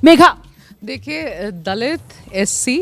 मेघा। देखिए, दलित, एससी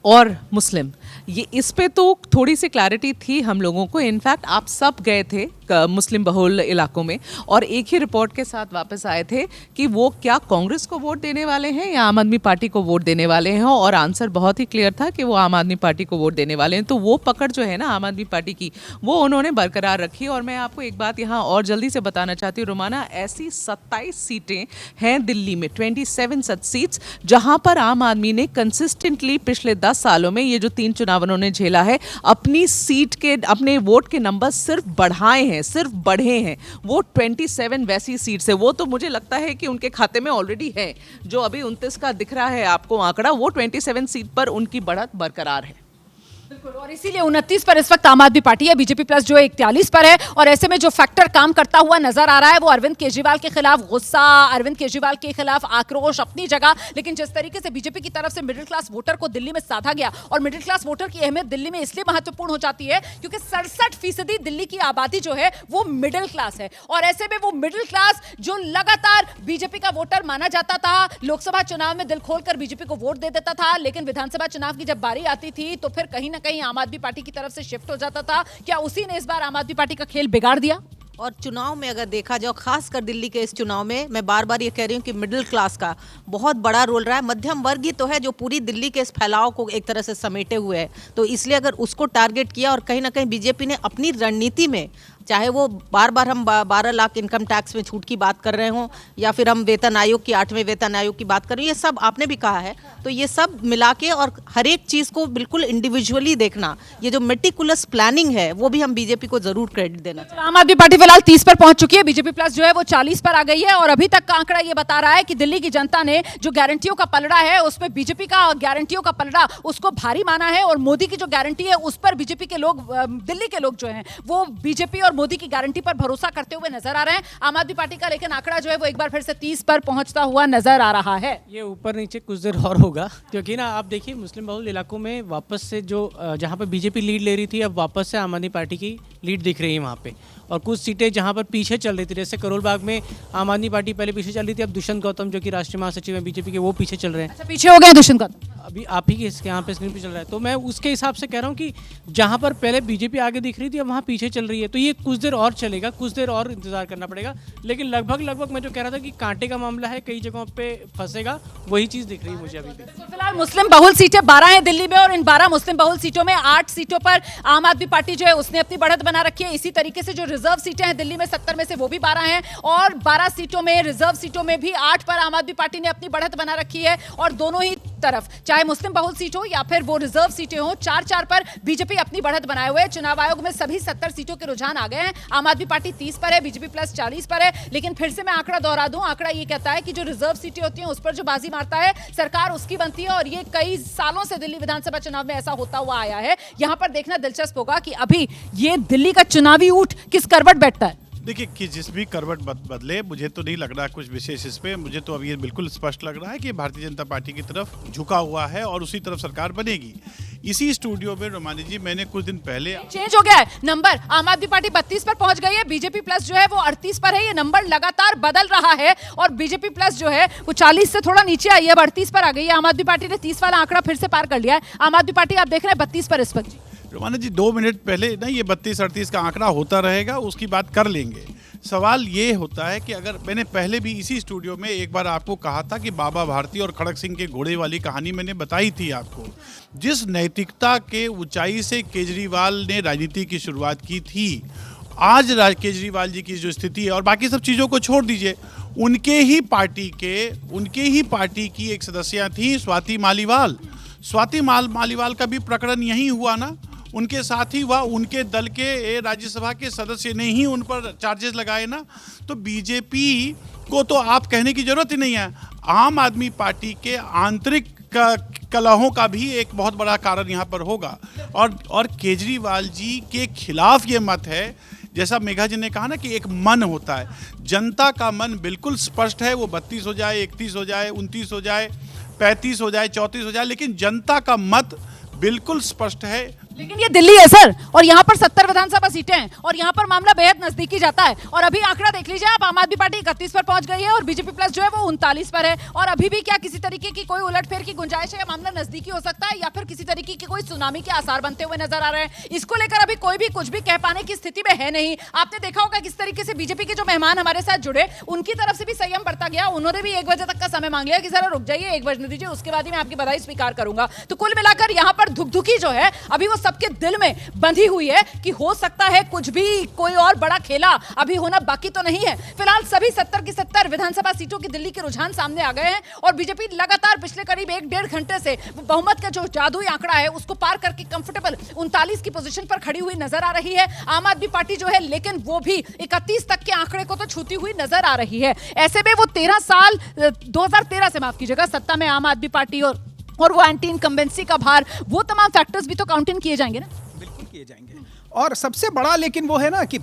और मुस्लिम, ये इस पे तो थोड़ी सी क्लैरिटी थी हम लोगों को। इनफैक्ट आप सब गए थे मुस्लिम बहुल इलाकों में और एक ही रिपोर्ट के साथ वापस आए थे कि वो क्या कांग्रेस को वोट देने वाले हैं या आम आदमी पार्टी को वोट देने वाले हैं, और आंसर बहुत ही क्लियर था कि वो आम आदमी पार्टी को वोट देने वाले हैं। तो वो पकड़ जो है ना आम आदमी पार्टी की, वो उन्होंने बरकरार रखी। और मैं आपको एक बात यहाँ और जल्दी से बताना चाहती हूँ रोमाना, ऐसी 27 सीटें हैं दिल्ली में, 27 सच सीट्स, जहाँ पर आम आदमी ने कंसिस्टेंटली पिछले 10 सालों में, ये जो 3 चुनाव उन्होंने झेला है, अपनी सीट के, अपने वोट के नंबर सिर्फ बढ़ाए हैं, सिर्फ बढ़े हैं। वो 27 वैसी सीट्स है, वो तो मुझे लगता है कि उनके खाते में ऑलरेडी है। जो अभी 29 का दिख रहा है आपको आंकड़ा, वो 27 सीट पर उनकी बढ़त बरकरार है। बिल्कुल, और इसीलिए 29 पर इस वक्त आम आदमी पार्टी है, बीजेपी प्लस जो है 41 पर है। और ऐसे में जो फैक्टर काम करता हुआ नजर आ रहा है वो अरविंद केजरीवाल के खिलाफ गुस्सा, अरविंद केजरीवाल के खिलाफ आक्रोश अपनी जगह, लेकिन जिस तरीके से बीजेपी की तरफ से मिडिल क्लास वोटर को दिल्ली में साधा गया, और मिडिल क्लास वोटर की अहमियत दिल्ली में इसलिए महत्वपूर्ण हो जाती है क्योंकि 67% दिल्ली की आबादी जो है वो मिडिल क्लास है। और ऐसे में वो मिडिल क्लास जो लगातार बीजेपी का वोटर माना जाता था, लोकसभा चुनाव में दिल खोलकर बीजेपी को वोट दे देता था, लेकिन विधानसभा चुनाव की जब बारी आती थी तो फिर कहीं ना कहीं आम आदमी पार्टी की तरफ से शिफ्ट हो जाता था। क्या उसी ने इस बार आम आदमी पार्टी का खेल बिगाड़ दिया? और चुनाव में अगर देखा जाए, खासकर दिल्ली के इस चुनाव में, मैं बार बार ये कह रही हूँ कि मिडिल क्लास का बहुत बड़ा रोल रहा है। मध्यम वर्ग ही तो है जो पूरी दिल्ली के इस फैलाव को एक तरह से समेटे हुए है। तो इसलिए अगर उसको टारगेट किया, और कहीं ना कहीं बीजेपी ने अपनी रणनीति में, चाहे वो बार बार हम 12 लाख इनकम टैक्स में छूट की बात कर रहे हों, या फिर हम वेतन आयोग की 8वें वेतन आयोग की बात कर रहे हैं, ये सब आपने भी कहा है, तो ये सब मिला के और हर एक चीज़ को बिल्कुल इंडिविजुअली देखना, ये जो मेटिकुलस प्लानिंग है, वो भी हम बीजेपी को जरूर क्रेडिट देना चाहिए। आम आदमी पार्टी फिलहाल 30 पर पहुंच चुकी है, बीजेपी प्लस जो है वो 40 पर आ गई है। और अभी तक का आंकड़ा ये बता रहा है कि दिल्ली की जनता ने जो गारंटियों का पलड़ा है उसमें बीजेपी का गारंटियों का पलड़ा उसको भारी माना है, और मोदी की जो गारंटी है उस पर बीजेपी के लोग, दिल्ली के लोग जो हैं वो बीजेपी और मोदी की गारंटी पर भरोसा करते हुए नजर आ रहे हैं। आम आदमी पार्टी का लेकिन आंकड़ा जो है वो एक बार फिर से 30 पर पहुंचता हुआ नजर आ रहा है। ये ऊपर नीचे कुछ देर और होगा, क्योंकि ना आप देखिए मुस्लिम बहुल इलाकों में वापस से जो जहाँ पर बीजेपी लीड ले रही थी, अब वापस से आम आदमी पार्टी की लीड दिख रही है वहाँ पे। और कुछ सीटें जहाँ पर पीछे चल रही थी, जैसे करोल बाग में आम आदमी पार्टी पहले पीछे चल रही थी, अब दुष्यंत गौतम जो कि राष्ट्रीय महासचिव हैं बीजेपी के, वो पीछे चल रहे हैं। अच्छा, पीछे हो गए दुष्यंत गौतम? अभी आप ही के इसके यहाँ पे स्क्रीन पे चल रहा है, तो मैं उसके हिसाब से कह रहा हूँ कि जहाँ पर पहले बीजेपी आगे दिख रही थी अब वहाँ पीछे चल रही है। तो ये कुछ देर और चलेगा, कुछ देर और इंतजार करना पड़ेगा, लेकिन लगभग मैं जो कह रहा था कि कांटे का मामला है, कई जगहों पे फंसेगा, वही चीज़ दिख रही है मुझे अभी भी। फिलहाल मुस्लिम बहुल सीटें 12 हैं दिल्ली में, और इन 12 मुस्लिम बहुल सीटों में 8 सीटों पर आम आदमी पार्टी जो है उसने अपनी बढ़त बना रखी है। इसी तरीके से जो रिजर्व सीटें हैं दिल्ली में 70 में से वो भी 12 हैं, और 12 सीटों में, रिजर्व सीटों में भी 8 पर आम आदमी पार्टी ने अपनी बढ़त बना रखी है। और दोनों ही तरफ, चाहे मुस्लिम बहुल सीट हो या फिर वो रिजर्व सीटें हो, 4-4 पर बीजेपी अपनी बढ़त बनाए हुए है। चुनाव आयोग में सभी 70 सीटों के रुझान आ गए हैं। आम आदमी पार्टी 30 पर है, बीजेपी प्लस 40 पर है। लेकिन फिर से मैं आंकड़ा दोहरा दूं, आंकड़ा ये कहता है कि जो रिजर्व सीटें होती हैं उस पर जो बाजी मारता है सरकार उसकी बनती है, और ये कई सालों से दिल्ली विधानसभा चुनाव में ऐसा होता हुआ आया है। यहां पर देखना दिलचस्प होगा कि अभी ये दिल्ली का चुनावी ऊंट किस करवट बैठता है। देखिए कि जिस भी करवट बदले, मुझे तो नहीं लग रहा कुछ विशेष इस पे। मुझे तो अब ये बिल्कुल स्पष्ट लग रहा है कि भारतीय जनता पार्टी की तरफ झुका हुआ है और उसी तरफ सरकार बनेगी। इसी स्टूडियो में रोमानी जी, मैंने कुछ दिन पहले, चेंज हो गया है नंबर, आम आदमी पार्टी 32 पर पहुंच गई है, बीजेपी प्लस जो है वो 38 पर है। ये नंबर लगातार बदल रहा है, और बीजेपी प्लस जो है वो 40 से थोड़ा नीचे आई है, अब 38 पर आ गई है। आम आदमी पार्टी ने 30 वाला आंकड़ा फिर से पार कर लिया है। आम आदमी पार्टी आप देख रहे हैं 32 पर इस वक्त। रोमाना जी 2 मिनट पहले ना ये 32-38 का आंकड़ा होता रहेगा, उसकी बात कर लेंगे। सवाल ये होता है कि अगर मैंने पहले भी इसी स्टूडियो में एक बार आपको कहा था कि बाबा भारती और खड़क सिंह के घोड़े वाली कहानी मैंने बताई थी आपको, जिस नैतिकता के ऊंचाई से केजरीवाल ने राजनीति की शुरुआत की थी, आज केजरीवाल जी की जो स्थिति है, और बाकी सब चीज़ों को छोड़ दीजिए, उनके ही पार्टी की एक सदस्य थी स्वाति मालीवाल। स्वाति मालीवाल का भी प्रकरण यही हुआ ना, उनके साथ ही हुआ, उनके दल के राज्यसभा के सदस्य ने ही उन पर चार्जेस लगाए ना। तो बीजेपी को तो आप कहने की जरूरत ही नहीं है। आम आदमी पार्टी के आंतरिक कलहों का भी एक बहुत बड़ा कारण यहाँ पर होगा, और केजरीवाल जी के खिलाफ ये मत है, जैसा मेघा जी ने कहा ना कि एक मन होता है, जनता का मन बिल्कुल स्पष्ट है, वो 32 हो जाए, 31 हो जाए, 29 हो जाए, 35 हो जाए, 34 हो जाए, लेकिन जनता का मत बिल्कुल स्पष्ट है, लेकिन ये दिल्ली है सर, और यहाँ पर 70 विधानसभा सीटें हैं और यहाँ पर मामला बेहद नजदीकी जाता है। और अभी आंकड़ा देख लीजिए आप, आम आदमी पार्टी 31 पर पहुंच गई है और बीजेपी प्लस जो है वो 39 पर है। और अभी भी क्या किसी तरीके की कोई उलटफेर की गुंजाइश है, या मामला नजदीकी हो सकता है, या फिर किसी तरीके की कोई सुनामी के आसार बनते हुए नजर आ रहे हैं? इसको लेकर अभी कोई भी कुछ भी कह पाने की स्थिति में है नहीं। आपने देखा होगा किस तरीके से बीजेपी के जो मेहमान हमारे साथ जुड़े, उनकी तरफ से भी संयम बरता गया। उन्होंने भी 1 बजे तक का समय मांग लिया कि जरा रुक जाइए, 1 बजने दीजिए, उसके बाद ही मैं आपकी बधाई स्वीकार करूंगा। तो कुल मिलाकर यहाँ पर धुकधुकी जो है अभी वो सबके दिल में बंधी हुई है कि हो सकता है कुछ भी कोई और बड़ा खेला अभी होना बाकी तो नहीं है। फिलहाल सभी 70 की 70 विधानसभा सीटों की दिल्ली के रुझान सामने आ गए हैं और बीजेपी लगातार पिछले करीब 1-1.5 घंटे से बहुमत का जो जादुई आंकड़ा है उसको पार करके कंफर्टेबल 39 की पोजीशन पर खड़ी हुई नजर आ रही है। आम आदमी पार्टी जो है, लेकिन वो भी 31 तक के आंकड़े को तो छूती हुई नजर आ रही है। ऐसे में वो 13 साल 2013 से, माफ कीजिएगा, सत्ता में आम आदमी पार्टी और वो एंटी इनकम्बेंसी का भार, वो तमाम फैक्टर्स भी तो काउंट इन किए जाएंगे ना। बिल्कुल किए जाएंगे। और सबसे बड़ा लेकिन वो है ना कि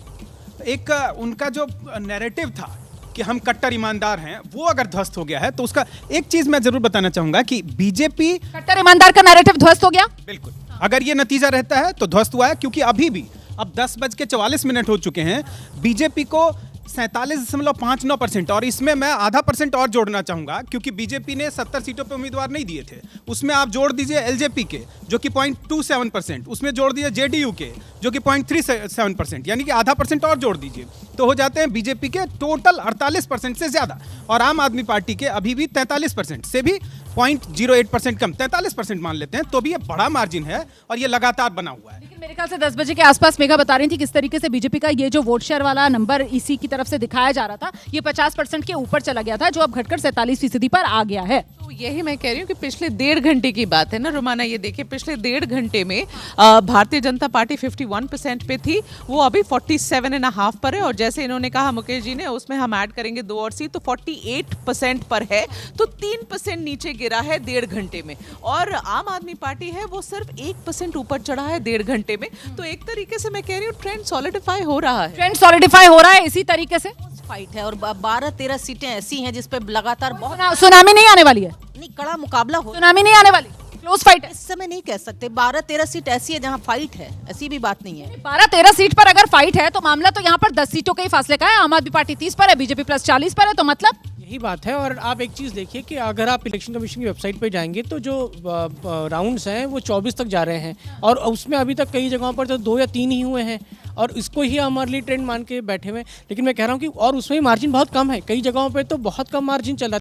एक उनका जो नैरेटिव था कि हम कट्टर ईमानदार हैं, वो अगर ध्वस्त हो गया है तो उसका एक चीज मैं जरूर बताना चाहूंगा कि बीजेपी कट्टर ईमानदार का नैरेटिव ध्वस्त हो गया। बिल्कुल, अगर ये नतीजा रहता है तो ध्वस्त हुआ है, क्योंकि अभी भी अब 10:44 हो चुके हैं, बीजेपी को 47.59%, और इसमें मैं आधा % और जोड़ना चाहूंगा, क्योंकि बीजेपी ने 70 सीटों पे उम्मीदवार नहीं दिए थे। उसमें आप जोड़ दीजिए एलजेपी के जो कि 0.27%, उसमें जोड़ दीजिए जेडीयू के जो कि 0.37%, यानी कि आधा % और जोड़ दीजिए तो हो जाते हैं बीजेपी के टोटल 48% से ज्यादा, और आम आदमी पार्टी के अभी भी 43% से भी 0.08% कम, 43% मान लेते हैं, तो भी ये बड़ा मार्जिन है और ये लगातार बना हुआ है। लेकिन मेरे ख्याल से 10 बजे के आसपास मेघा बता रही थी किस तरीके से बीजेपी का ये जो वोट शेयर वाला नंबर ईसी की तरफ से दिखाया जा रहा था, ये 50% के ऊपर चला गया था, जो अब घटकर 47% पर आ गया है। तो यही मैं कह रही हूँ कि पिछले 1.5 घंटे की बात है ना रोमाना, ये देखिए पिछले 1.5 घंटे में भारतीय जनता पार्टी 51% पे थी, वो अभी 47.5 पर है, और जैसे इन्होंने कहा मुकेश जी ने, उसमें हम ऐड करेंगे 2 और सीट तो 48% पर है, तो 3% नीचे गिरा है 1.5 घंटे में। और आम आदमी पार्टी है वो सिर्फ 1% ऊपर चढ़ा है 1.5 घंटे में। तो एक तरीके से मैं कह रही हूँ ट्रेंड सॉलिडिफाई हो रहा है, ट्रेंड सॉलिडिफाई हो रहा है इसी तरीके से। फाइट है और 12-13 सीटें ऐसी हैं जिस पे लगातार बहुत सुनामी नहीं आने वाली है, नहीं कड़ा मुकाबला हो। सुनामी नहीं आने वाली, क्लोज फाइट है। इस समय नहीं कह सकते, 12-13 सीट ऐसी है जहां फाइट है, ऐसी भी बात नहीं है। 12-13 सीट पर अगर फाइट है तो मामला तो यहाँ पर 10 सीटों के ही फासले का है। आम आदमी पार्टी 30 पर है, बीजेपी प्लस 40 पर है, तो मतलब यही बात है। और आप एक चीज़ देखिए कि अगर आप इलेक्शन कमीशन की वेबसाइट पे जाएंगे तो जो राउंड्स हैं वो 24 तक जा रहे हैं, और उसमें अभी तक कई जगहों पर तो 2 या 3 ही हुए हैं, और इसको ही हमारे लिए ट्रेंड मान के बैठे हुए हैं। लेकिन मैं कह रहा हूँ कि और उसमें मार्जिन बहुत कम है, कई जगहों पे तो बहुत कम मार्जिन चल रहा है।